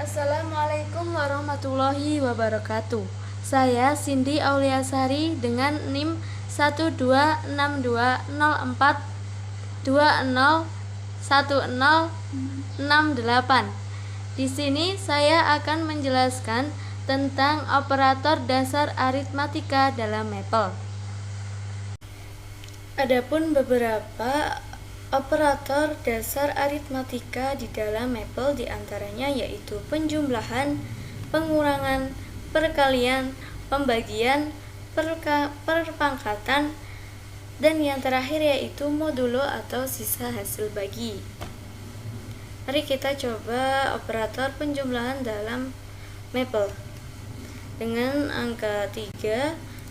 Assalamualaikum warahmatullahi wabarakatuh. Saya Cindy Auliasari dengan NIM 1262420101068. Di sini saya akan menjelaskan tentang operator dasar aritmatika dalam Maple. Adapun beberapa operator dasar aritmatika di dalam Maple diantaranya yaitu penjumlahan, pengurangan, perkalian, pembagian, perpangkatan, dan yang terakhir yaitu modulo atau sisa hasil bagi. Mari kita coba operator penjumlahan dalam Maple. Dengan angka 3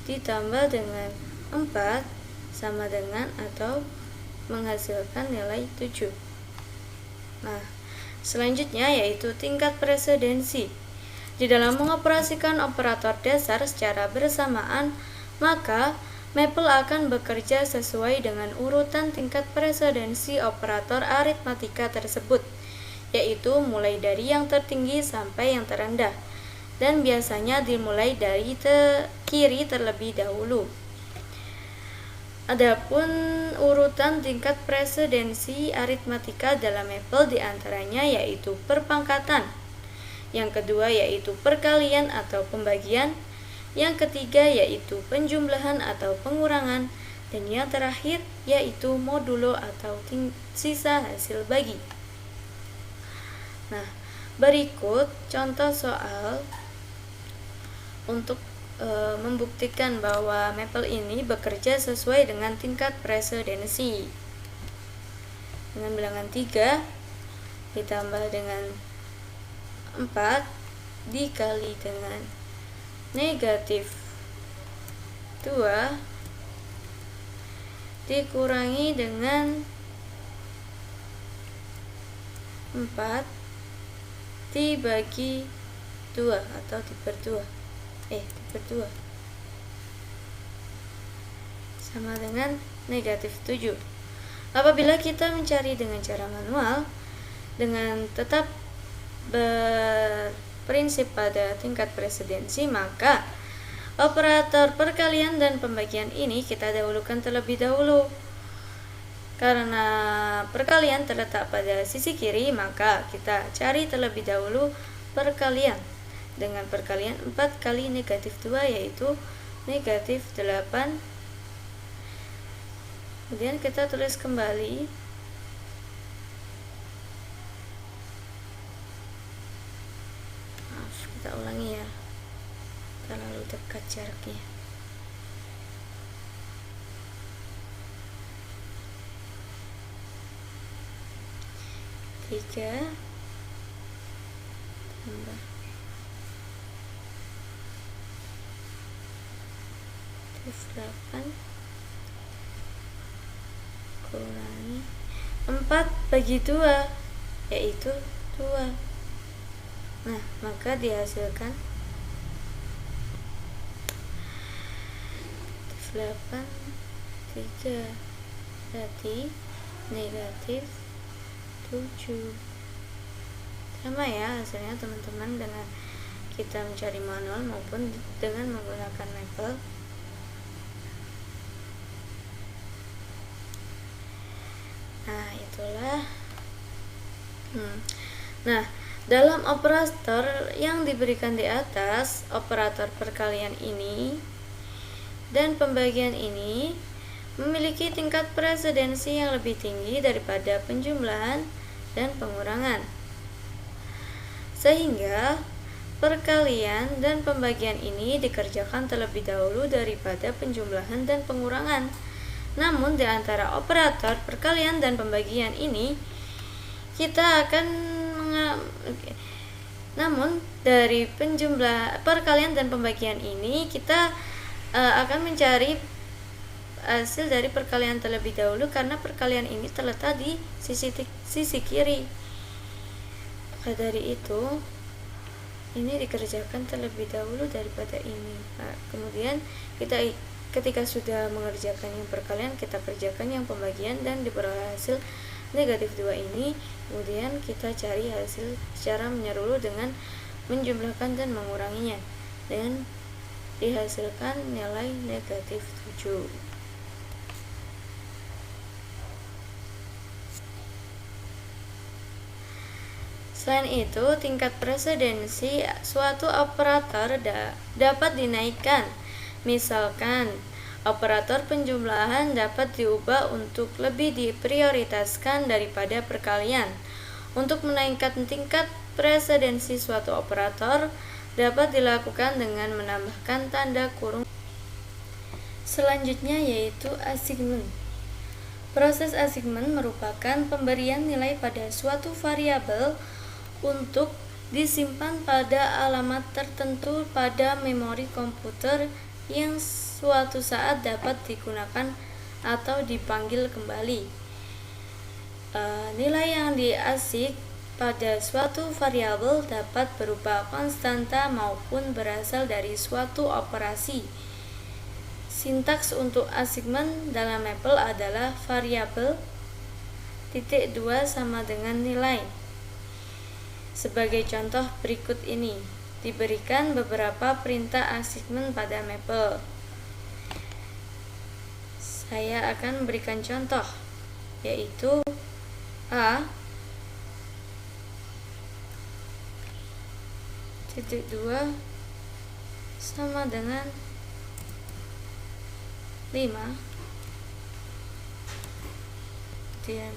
ditambah dengan 4 sama dengan atau menghasilkan nilai 7. Nah, selanjutnya yaitu tingkat presidensi. Di dalam mengoperasikan operator dasar secara bersamaan, maka Maple akan bekerja sesuai dengan urutan tingkat presidensi operator aritmatika tersebut, yaitu mulai dari yang tertinggi sampai yang terendah, dan biasanya dimulai dari kiri terlebih dahulu. Adapun urutan tingkat presidensi aritmatika dalam Maple diantaranya yaitu perpangkatan, yang kedua yaitu perkalian atau pembagian, yang ketiga yaitu penjumlahan atau pengurangan, dan yang terakhir yaitu modulo atau sisa hasil bagi. Nah, berikut contoh soal untuk membuktikan bahwa Maple ini bekerja sesuai dengan tingkat presidensi. Dengan bilangan 3 ditambah dengan 4 dikali dengan negatif 2 dikurangi dengan 4 dibagi 2 atau diberdua sama dengan negatif 7. Apabila kita mencari dengan cara manual dengan tetap berprinsip pada tingkat presidensi, maka operator perkalian dan pembagian ini kita dahulukan terlebih dahulu. Karena perkalian terletak pada sisi kiri, maka kita cari terlebih dahulu perkalian. Dengan perkalian 4 kali negatif 2 yaitu negatif 8. Kemudian kita tulis kembali. Maaf, kita ulangi ya, terlalu dekat jaraknya. Tiga tambah 8 kurangi 4 bagi 2 yaitu 2. Nah, maka dihasilkan 8 3 berarti negatif 7. Sama ya hasilnya teman-teman dengan kita mencari manual maupun dengan menggunakan Maple. Nah, itulah. Nah, dalam operator yang diberikan di atas, operator perkalian ini dan pembagian ini memiliki tingkat presidensi yang lebih tinggi daripada penjumlahan dan pengurangan. Sehingga perkalian dan pembagian ini dikerjakan terlebih dahulu daripada penjumlahan dan pengurangan. Namun di antara operator perkalian dan pembagian ini kita akan dari perkalian dan pembagian ini kita akan mencari hasil dari perkalian terlebih dahulu karena perkalian ini terletak di sisi kiri. Maka dari itu ini dikerjakan terlebih dahulu daripada ini. Nah, kemudian ketika sudah mengerjakan yang perkalian, kita kerjakan yang pembagian dan diperoleh hasil negatif 2 ini, Kemudian kita cari hasil secara menyeluruh dengan menjumlahkan dan menguranginya, dengan dihasilkan nilai negatif 7. Selain itu, tingkat presidensi suatu operator dapat dinaikkan. Misalkan, operator penjumlahan dapat diubah untuk lebih diprioritaskan daripada perkalian. Untuk menaikkan tingkat presidensi suatu operator dapat dilakukan dengan menambahkan tanda kurung. Selanjutnya yaitu assignment. Proses assignment merupakan pemberian nilai pada suatu variabel untuk disimpan pada alamat tertentu pada memori komputer yang suatu saat dapat digunakan atau dipanggil kembali. Nilai yang diasik pada suatu variabel dapat berupa konstanta maupun berasal dari suatu operasi. Sintaks untuk assignment dalam Maple adalah variabel titik 2 sama dengan nilai. Sebagai contoh berikut ini, diberikan beberapa perintah assignment pada Maple. Saya akan memberikan contoh, yaitu A titik 2 sama dengan 5. Kemudian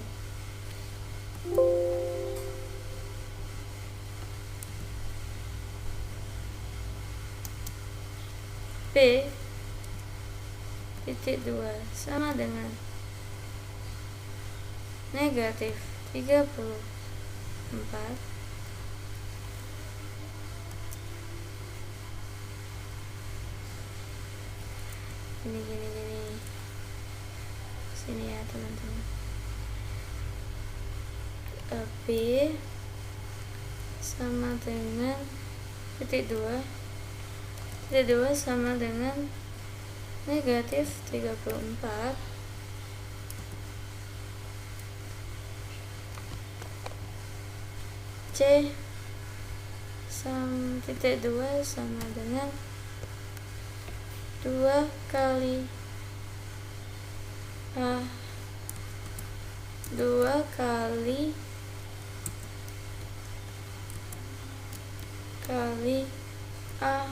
B titik 2 sama dengan negatif 34. Gini sini ya teman-teman. B sama dengan titik 2 sama dengan negatif 34. C titik 2 sama dengan 2 kali A 2 kali A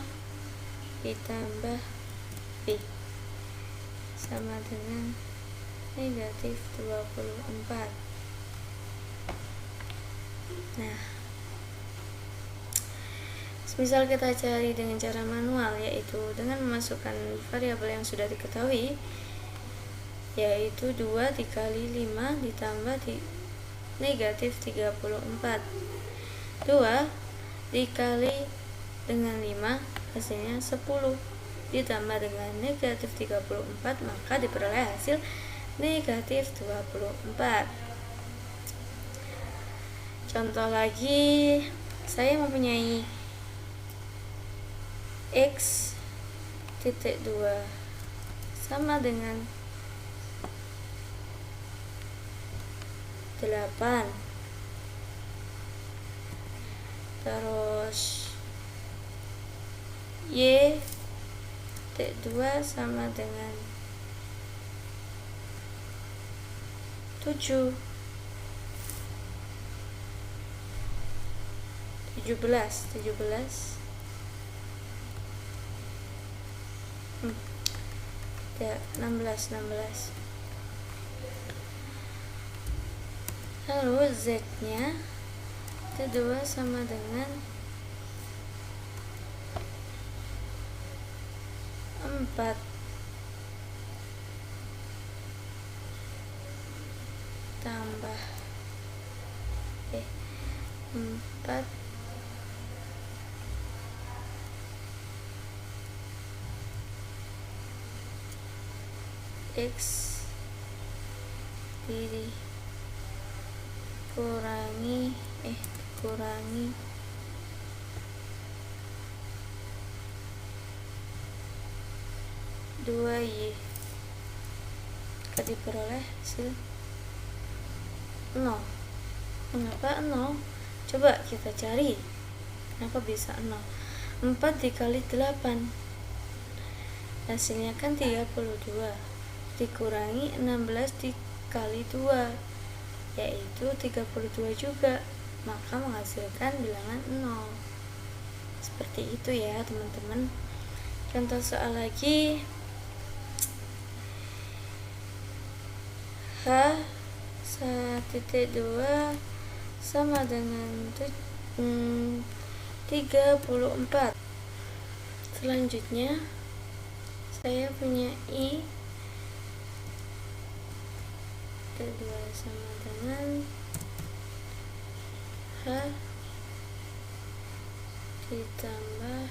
ditambah B sama dengan negatif 24. Nah, misal kita cari dengan cara manual, yaitu dengan memasukkan variabel yang sudah diketahui, yaitu 2 dikali 5 ditambah negatif 34. 2 dikali dengan 5 hasilnya 10 ditambah dengan negatif 34, maka diperoleh hasil negatif 24. Contoh lagi, saya mempunyai X titik 2 sama dengan 8. Terus Y titik 2 sama dengan 17. Ya, 16. Lalu Z nya T2 sama dengan 4 tambah 4 X dikurangi 2Y, maka diperoleh hasil 0. Mengapa 0? Coba kita cari. Kenapa bisa 0? 4 dikali 8. Hasilnya kan 32. Dikurangi 16 dikali 2, yaitu 32 juga. Maka menghasilkan bilangan 0. Seperti itu ya teman-teman. Contoh soal lagi. H 1.2 sama dengan 34. Selanjutnya saya punya I kedua sama dengan H ditambah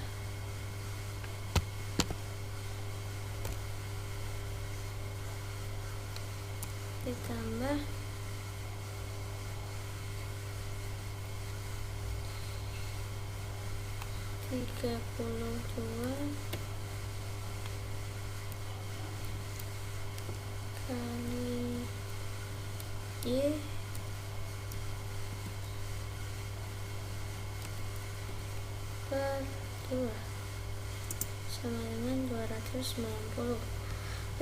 ditambah tiga puluh dua kali Y per 2 sama dengan 290.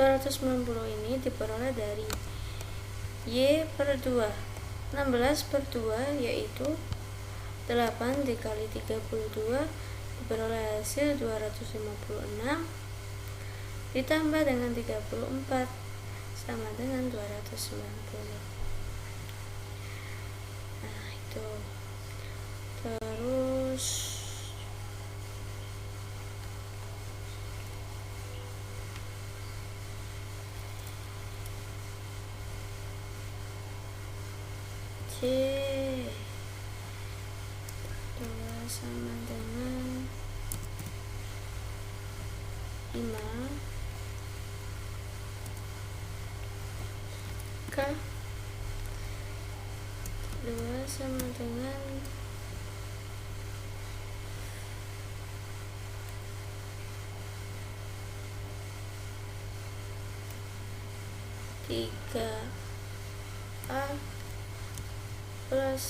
290 ini diperoleh dari Y per 2. 16 per 2 yaitu 8 dikali 32, diperoleh hasil 256 ditambah dengan 34 sama dengan 290. Nah itu. Terus C 2 sama dengan 5. K 2 sama dengan 3A plus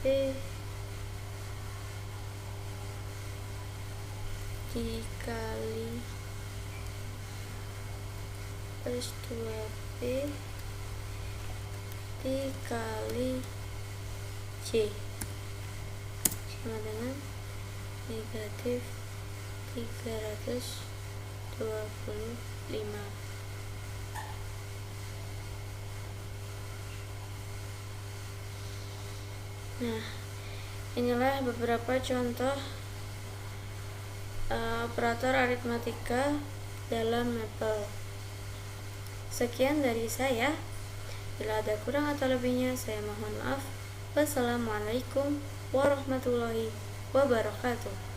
B dikali plus 2B dikali C sama dengan negatif 325. Nah, inilah beberapa contoh operator aritmatika dalam Maple. Sekian dari saya. Bila ada kurang atau lebihnya, saya mohon maaf. Wassalamualaikum warahmatullahi wabarakatuh.